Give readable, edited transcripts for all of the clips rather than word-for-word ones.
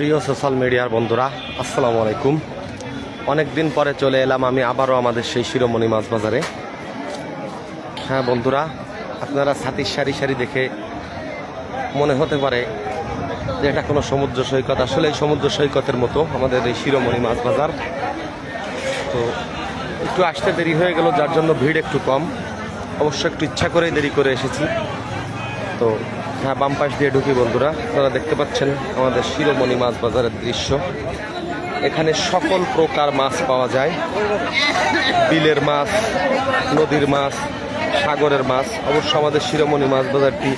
প্রিয় সোশ্যাল মিডিয়ার বন্ধুরা, আসসালামু আলাইকুম। অনেক দিন পরে চলে এলাম আমি আবারও আমাদের সেই শিরোমণি মাছ বাজারে। হ্যাঁ বন্ধুরা, আপনারা ছাতির সারি সারি দেখে মনে হতে পারে যে এটা কোনো সমুদ্র সৈকত। আসলে এই সমুদ্র সৈকতের মতো আমাদের এই শিরোমণি মাছ বাজার। তো একটু আসতে দেরি হয়ে গেল, যার জন্য ভিড় একটু কম। অবশ্য একটু ইচ্ছা করেই দেরি করে এসেছি। তো হ্যাঁ, বাম পাশ দিয়ে ঢুকি বন্ধুরা। আপনারা দেখতে পাচ্ছেন আমাদের শিরোমণি মাছ বাজারের দৃশ্য। এখানে সকল প্রকার মাছ পাওয়া যায়, বিলের মাছ, নদীর মাছ, সাগরের মাছ। অবশ্য আমাদের শিরোমণি মাছ বাজারটি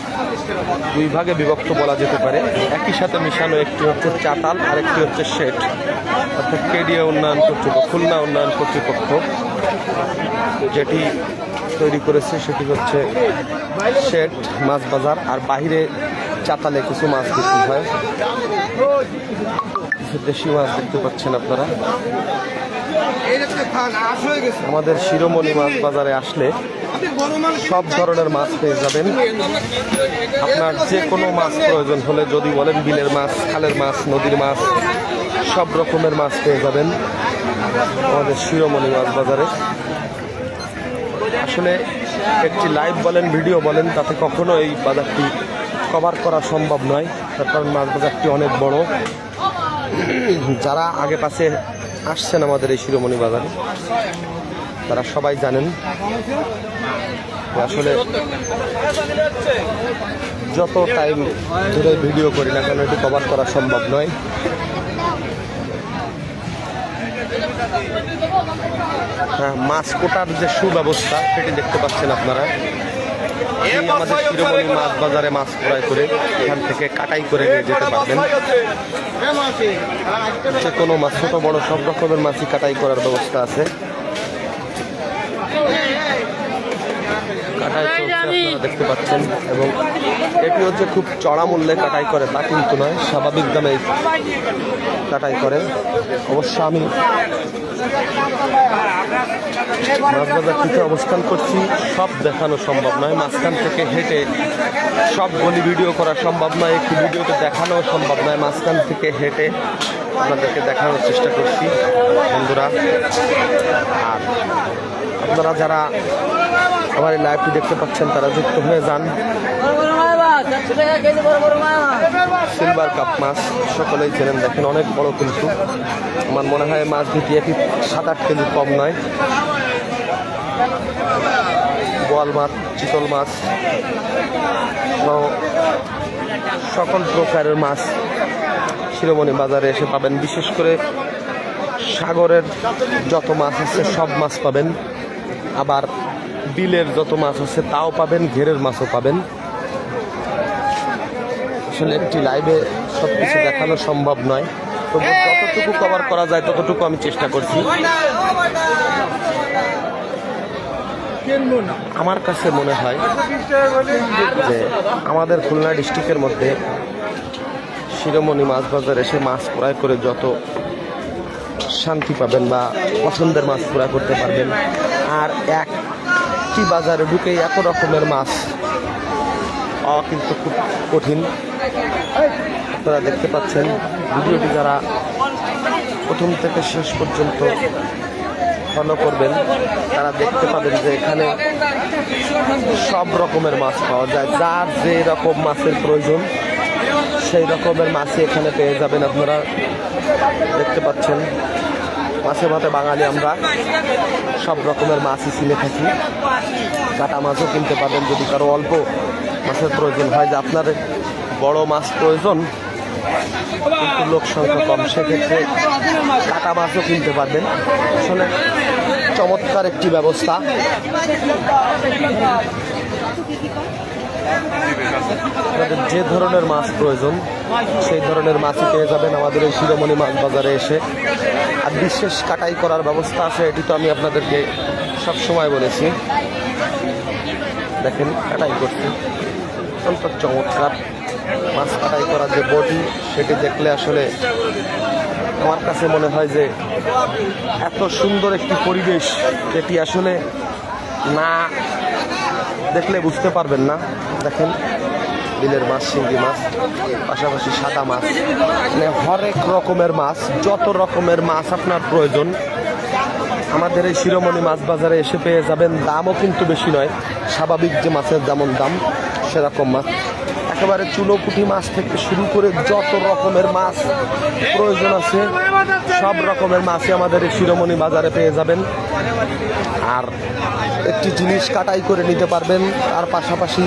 দুই ভাগে বিভক্ত বলা যেতে পারে। একই সাথে মিশানো, একটি হচ্ছে চাতাল আর একটি হচ্ছে শেঠ, অর্থাৎ কেডিয়া উন্নয়ন কর্তৃপক্ষ, খুলনা উন্নয়ন কর্তৃপক্ষ যেটি তৈরি করেছে সেটি হচ্ছে শেঠ মাছ বাজার। আর বাহিরে চাতালে কিছু মাছ বিক্রি হয়, কিছু দেশি মাছ দেখতে পাচ্ছেন আপনারা। আমাদের শিরোমণি মাছ বাজারে আসলে সব ধরনের মাছ পেয়ে যাবেন। আপনার যে কোনো মাছ প্রয়োজন হলে যদি বলেন, বিলের মাছ, খালের মাছ, নদীর মাছ, সব রকমের মাছ পেয়ে যাবেন আমাদের শিরোমণি মাছ বাজারে। আসলে একটি লাইভ বলেন, ভিডিও বলেন, তাতে কখনো এই বাজারটি কভার করা সম্ভব নয়, তার কারণ মাছ বাজারটি অনেক বড়। যারা আগে পাশে আসছেন আমাদের এই শিরোমণি বাজারে, তারা সবাই জানেন আসলে যত টাইম ধরে ভিডিও করি না কেন এটি কভার করা সম্ভব নয়। হ্যাঁ, মাছ কোটার যে সুব্যবস্থা সেটি দেখতে পাচ্ছেন আপনারা। এই আমাদের শিরোমণি মাছ বাজারে মাছ ক্রয় করে এখান থেকে কাটাই করে নিয়ে যেতে পারবেন। যে কোনো মাছ, ছোট বড় সব রকমের মাছই কাটাই করার ব্যবস্থা আছে। কাটাই চলছে আপনারা দেখতে পাচ্ছেন, এবং এটি হচ্ছে খুব চড়া মূল্যে কাটাই করে তা কিন্তু নয়, স্বাভাবিক দামে কাটাই করে। অবশ্য আমি মাছ বাজারটিতে অবস্থান করছি, সব দেখানো সম্ভব নয়। মাঝখান থেকে হেঁটে সব গলি ভিডিও করা সম্ভব নয়, একটি ভিডিওতে দেখানো সম্ভব নয়। মাঝখান থেকে হেঁটে আপনাদেরকে দেখানোর চেষ্টা করছি বন্ধুরা। আর আপনারা যারা আমার এই লাইভটি দেখতে পাচ্ছেন তারা যুক্ত হয়ে যান। সিলভার কাপ মাছ সকলেই চেনেন, দেখেন অনেক বড়, কিন্তু আমার মনে হয় মাছ দুটি একই 7-8 কেজি কম নয়। বোয়াল মাছ, চিতল মাছ, সকল প্রকারের মাছ শিরোমণি বাজারে এসে পাবেন। বিশেষ করে সাগরের যত মাছ আছে সব মাছ পাবেন, আবার বিলের যত মাছ আছে তাও পাবেন, ঘেরের মাছও পাবেন। আসলে একটি লাইভে সব কিছু দেখানো সম্ভব নয়, তবু যতটুকু কভার করা যায় ততটুকু আমি চেষ্টা করছি। আমার কাছে মনে হয় যে আমাদের খুলনা ডিস্ট্রিক্টের মধ্যে শিরোমণি মাছ বাজার এসে মাছ ক্রয় করে যত শান্তি পাবেন বা পছন্দের মাছ ক্রয় করতে পারবেন, আর একটি বাজারে ঢুকেই এত রকমের মাছ পাওয়া কিন্তু খুব কঠিন। আপনারা দেখতে পাচ্ছেন ভিডিওটি যারা প্রথম থেকে শেষ পর্যন্ত ফলো করবেন তারা দেখতে পাবেন যে এখানে সব রকমের মাছ পাওয়া যায়। যার যে রকম মাছের প্রয়োজন সেই রকমের মাছই এখানে পেয়ে যাবেন। আপনারা দেখতে পাচ্ছেন মাছে ভাতে বাঙালি আমরা, সব রকমের মাছই চিনে থাকি। কাটা মাছও কিনতে পারবেন যদি কারো অল্প মাছের প্রয়োজন হয়, যে আপনার বড় মাছ প্রয়োজন কিন্তু লোক সংখ্যা কম, সেক্ষেত্রে কাটা মাছও কিনতে পারবেন। আসলে চমৎকার একটি ব্যবস্থা। আপনাদের যে ধরনের মাছ প্রয়োজন সেই ধরনের মাছই পেয়ে যাবেন আমাদের এই শিরোমণি মাছ বাজারে এসে। আর বিশেষ কাটাই করার ব্যবস্থা আছে, এটি তো আমি আপনাদেরকে সব সময় বলেছি। দেখেন কাটাই করতে অত্যন্ত চমৎকার। মাছ কাটাই করার যে বডি সেটি দেখলে আসলে আমার কাছে মনে হয় যে এত সুন্দর একটি পরিবেশ এটি আসলে না দেখলে বুঝতে পারবেন না। দেখেন বিলের মাছ, শিঙ্গি মাছ, পাশাপাশি সাদা মাছ, মানে হরেক রকমের মাছ, যত রকমের মাছ আপনার প্রয়োজন আমাদের এই শিরোমণি মাছ বাজারে এসে পেয়ে যাবেন। দামও কিন্তু বেশি নয়, স্বাভাবিক যে মাছের যেমন দাম সেরকম মাছ। একেবারে চুনোপুঁটি মাছ থেকে শুরু করে যত রকমের মাছ প্রয়োজন আছে সব রকমের মাছই আমাদের এই শিরোমণি বাজারে পেয়ে যাবেন। আর একটি জিনিস কাটাই করে নিতে পারবেন, তার পাশাপাশি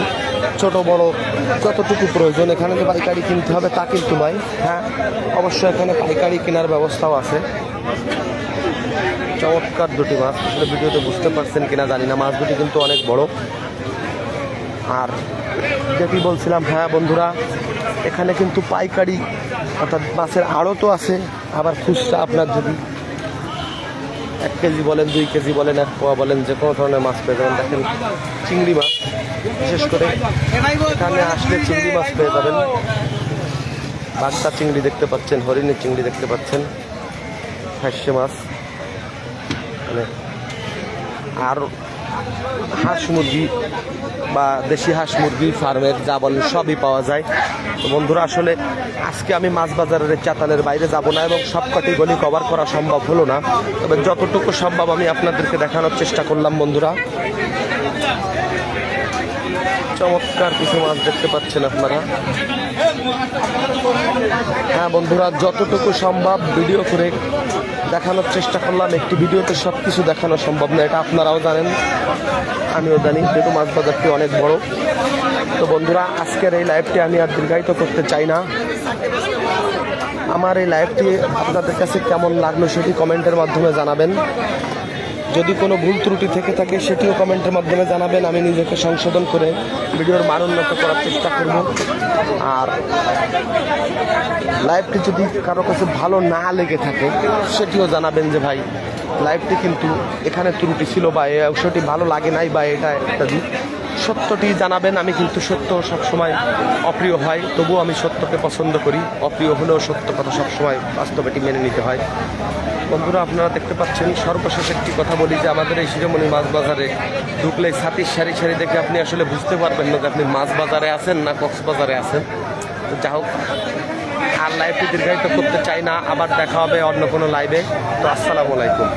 ছোট বড় যতটুকু প্রয়োজন। এখানে যে পাইকারি কিনতে হবে তা কিন্তু নয়, হ্যাঁ অবশ্যই এখানে পাইকারি কেনার ব্যবস্থাও আছে। চমৎকার দুটি মাছ, আসলে ভিডিওতে বুঝতে পারছেন কিনা জানি না, মাছ দুটি কিন্তু অনেক বড়। আর যেটি বলছিলাম, হ্যাঁ বন্ধুরা এখানে কিন্তু পাইকারি অর্থাৎ মাছের আড়তও আছে, আবার খুচরা আপনার যদি 1 কেজি বলেন, 2 কেজি বলেন, 1 পোয়া বলেন, যে কোনো ধরনের মাছ পেয়ে যাবেন। দেখেন চিংড়ি মাছ, বিশেষ করে এখানে আসলে চিংড়ি মাছ পেয়ে যাবেন। বাগদা চিংড়ি দেখতে পাচ্ছেন, হরিণের চিংড়ি দেখতে পাচ্ছেন, ফাঁসে মাছ, মানে আর হাঁস মুরগি বা দেশি হাঁস মুরগি ফার্মের যা বলেন সবই পাওয়া যায়। তো বন্ধুরা আসলে আজকে আমি মাছ বাজারের চাতালের বাইরে যাব না এবং সবকটি গলি কভার করা সম্ভব হলো না, তবে যতটুকু সম্ভব আমি আপনাদেরকে দেখানোর চেষ্টা করলাম। বন্ধুরা চমৎকার কিছু মাছ দেখতে পাচ্ছেন আপনারা। হ্যাঁ বন্ধুরা যতটুকু সম্ভব ভিডিও করে দেখানোর চেষ্টা করলাম। একটি ভিডিওতে সব কিছু দেখানো সম্ভব না, এটা আপনারাও জানেন, আমিও জানি, যেহেতু মাছ বাজারটি অনেক বড়। তো বন্ধুরা আজকের এই লাইভটি আমি আর দীর্ঘায়িত করতে চাই না। আমার এই লাইভটি আপনাদের কাছে কেমন লাগলো সেটি কমেন্টের মাধ্যমে জানাবেন। যদি কোনো ভুল ত্রুটি থেকে থাকে সেটিও কমেন্টের মাধ্যমে জানাবেন, আমি নিজেকে সংশোধন করে ভিডিওর মান উন্নত করার চেষ্টা করব। আর লাইভটি যদি কারো কাছে ভালো না লেগে থাকে সেটিও জানাবেন যে ভাই লাইভটি কিন্তু এখানে ত্রুটি ছিল বা এই অংশটি ভালো লাগে নাই বা এটা ইত্যাদি সত্যটি জানাবেন। আমি কিন্তু সত্য সবসময় অপ্রিয় হয়, তবুও আমি সত্যকে পছন্দ করি। অপ্রিয় হলেও সত্য কথা সবসময় বাস্তবেটি মেনে নিতে হয়। বন্ধুরা আপনারা দেখতে পাচ্ছেন, সর্বশেষ একটি কথা বলি যে আমাদের এই শিরোমণি মাছ বাজারে ঢুকলে ছাতির সারি সারি দেখে আপনি আসলে বুঝতে পারবেন না যে আপনি মাছ বাজারে আছেন না কক্সবাজারে আছেন। তো যা হোক, আর লাইভটি দীর্ঘায়িত করতে চাই না, আবার দেখা হবে অন্য কোনো লাইভে। তো আসসালামু আলাইকুম।